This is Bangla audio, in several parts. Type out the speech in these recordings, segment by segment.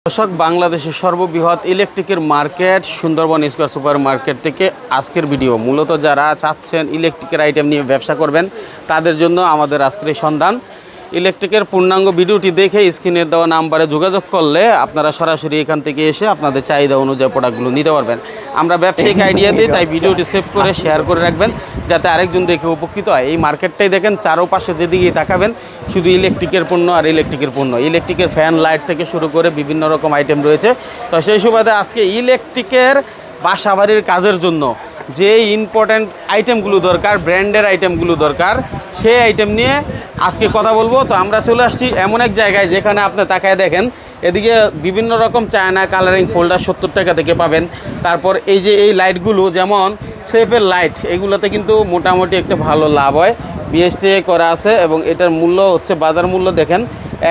দর্শক, বাংলাদেশের সর্ববৃহৎ ইলেকট্রিকের market Sundarban square super market থেকে আজকের ভিডিও। মূলত যারা চাচ্ছেন ইলেকট্রিকের আইটেম নিয়ে ব্যবসা করবেন তাদের জন্য আমাদের আজকের এই সন্ধান। ইলেকট্রিকের পূর্ণাঙ্গ ভিডিওটি দেখে স্ক্রিনে দেওয়া নাম্বারে যোগাযোগ করলে আপনারা সরাসরি এখান থেকে এসে আপনাদের চাহিদা অনুযায়ী প্রোডাক্টগুলো নিতে পারবেন। আমরা ব্যবসায়িক আইডিয়া দিই, তাই ভিডিওটি সেভ করে শেয়ার করে রাখবেন যাতে আরেকজন দেখে উপকৃত হয়। এই মার্কেটটাই দেখেন, চারোপাশে যেদিকেই তাকাবেন শুধু ইলেকট্রিকের পণ্য আর ইলেকট্রিকের পণ্য। ইলেকট্রিকের ফ্যান, লাইট থেকে শুরু করে বিভিন্ন রকম আইটেম রয়েছে। তো সেই সুবাদে আজকে ইলেকট্রিকের বাসাবাড়ির কাজের জন্য যে ইম্পর্ট্যান্ট আইটেমগুলো দরকার, ব্র্যান্ডের আইটেমগুলো দরকার, সেই আইটেম নিয়ে আজকে কথা বলবো। তো আমরা চলে আসছি এমন এক জায়গায় যেখানে আপনি তাকায় দেখেন, এদিকে বিভিন্ন রকম চায়না কালারিং ফোল্ডার 70 টাকা থেকে পাবেন। তারপর এই যে এই লাইটগুলো, যেমন সেফের লাইট, এগুলোতে কিন্তু মোটামুটি একটা ভালো লাভ হয়, বিএসটিআই করা আছে এবং এটার মূল্য হচ্ছে, বাজার মূল্য দেখেন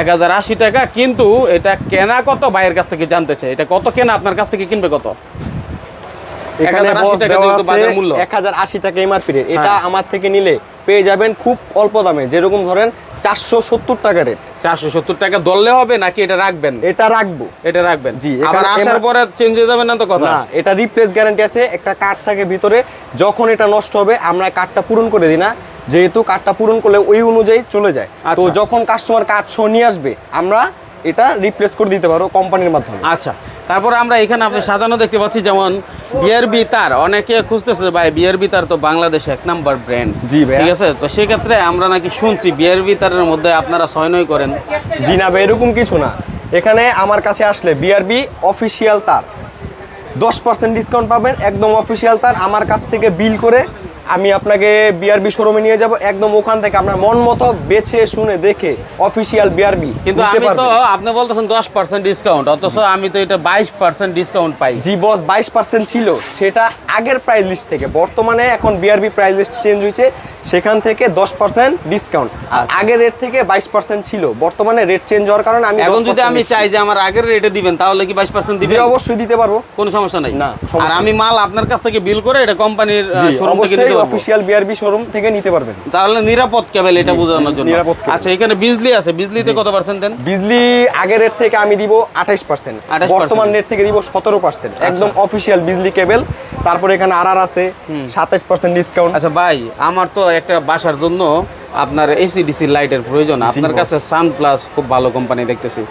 1080 টাকা। কিন্তু এটা কেনা কত ভাইয়ের কাছ থেকে জানতে চাই, এটা কত কেনা, আপনার কাছ থেকে কিনবে কত? 1080 টাকা যেহেতু বাজার মূল্য, 1080 টাকা এমআরপি রেট। এটা আমার থেকে নিলে পেয়ে যাবেন খুব অল্প দামে, যেরকম ধরেন 470 টাকা রেট। 470 টাকা ধরলে হবে নাকি এটা রাখবেন? এটা রাখবো, এটা রাখবেন জি। আবার আসার পরে চেঞ্জ হয়ে যাবে না তো কথা? না, এটা রিপ্লেস গ্যারান্টি আছে। একটা কার্ড থাকে ভিতরে, যখন এটা নষ্ট হবে আমরা কার্ডটা পূরণ করে দিই না, যেহেতু কার্ডটা পূরণ করলে ওই অনুযায়ী চলে যায়। তো যখন কাস্টমার কার্ড সহ নিয়ে আসবে আমরা এটা রিপ্লেস করে দিতে পারো কোম্পানির মাধ্যমে। আচ্ছা, তারপরে আমরা এখানে আপনি সাজানো দেখতে পাচ্ছি, যেমন বিআরবি তার, অনেকে খুঁজতেছে ভাই বিআরবি তার তো বাংলাদেশে 1 নাম্বার ব্র্যান্ড। জি ভাই, ঠিক আছে। তো সেক্ষেত্রে আমরা নাকি শুনছি বিআরবি তারের মধ্যে আপনারা 6-9 করেন। জি না ভাই, এরকম কিছু না। এখানে আমার কাছে আসলে বিআরবি অফিসিয়াল তার 10% ডিসকাউন্ট পাবেন। একদম অফিসিয়াল তার আমার কাছ থেকে বিল করে আমি আপনাকে বিআরবি শোরুমে নিয়ে যাব। একদম ওখান থেকে আপনার মন মতো বেছে শুনে দেখে অফিসিয়াল বিআরবি। কিন্তু আমি তো, আপনি বলতেছেন 10% ডিসকাউন্ট, অথচ আমি তো এটা 22% ডিসকাউন্ট পাই। জি বস, 22% ছিল সেটা আগের প্রাইস লিস্ট থেকে। বর্তমানে এখন বিআরবি প্রাইস লিস্ট চেঞ্জ হয়েছে, সেখান থেকে 10% ডিসকাউন্ট। আর আগের রেট থেকে 22% ছিল, বর্তমানে রেট চেঞ্জ হওয়ার কারণে আমি এখন যদি আমি চাই যে আমার আগের রেটে দিবেন, তাহলে কি 22% দিবেন? জি অবশ্যই দিতে পারবো, কোনো সমস্যা নাই। না, আর আমি মাল আপনার কাছ থেকে বিল করে এটা কোম্পানির শোরুম থেকে নিতে পারবো, অফিশিয়াল বিআরবি শোরুম থেকে নিতে পারবেন। তাহলে নিরাপদ কেবল, এটা বোঝানোর জন্য। আচ্ছা, এখানে বিজলি আছে, বিজলিতে কত পার্সেন্ট দেন? বিজলি আগের রেট থেকে আমি দিব 28%, বর্তমান রেট থেকে দিব 17%। একদম অফিশিয়াল বিজলি কেবল। তারপর এখানে আর আছে 27% ডিসকাউন্ট। আচ্ছা ভাই, আমার তো একটা বাসার জন্য আপনার এসিডিসি লাইটের প্রয়োজন। আপনার কাছে সানপ্লাস খুব ভালো কোম্পানি দেখতেছি।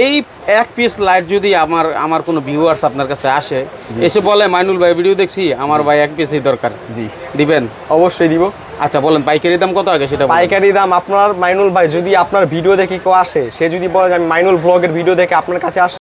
এই এক পিস লাইট যদি আমার কোনো ভিউয়ার্স আপনার কাছে আসে, এসে বলে মাইনুল ভাই ভিডিও দেখছি, আমার ভাই এক পিসই দরকার, জি দিবেন? অবশ্যই দিব। আচ্ছা বলেন, পাইকারি দাম কত আগে সেটা? পাইকারি দাম আপনার মাইনুল ভাই যদি আপনার ভিডিও দেখে কেউ আসে, সে যদি বলে যে আমি মাইনুল ব্লগের ভিডিও দেখে আপনার কাছে